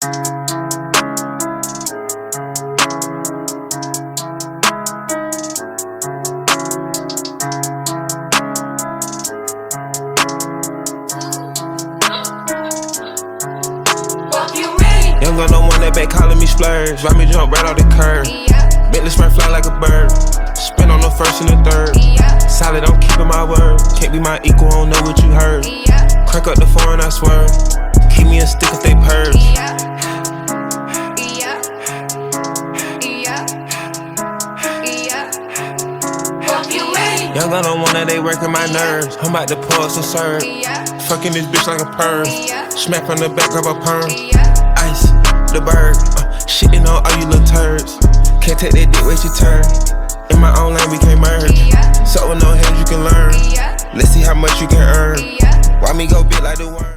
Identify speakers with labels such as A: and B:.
A: Young gun no one that back calling me splurge. Ride me jump right off the curb. Bentley sprint fly like a bird. Spin on the first and the third. Solid, I'm keeping my word. Can't be my equal, I don't know what you heard. Crack up the foreign, I swear. Keep me a stick if they purge. Young gun don't want that, they working my nerves. I'm about to pour some serve. Fucking this bitch like a perm. Smack on the back of a perm. Ice, the bird. Shitting on all you little turds. Can't take that dick, wait your turn. In my own lane, we can't merge. So with no hands, you can learn. Let's see how much you can earn. Why me go big like the worm?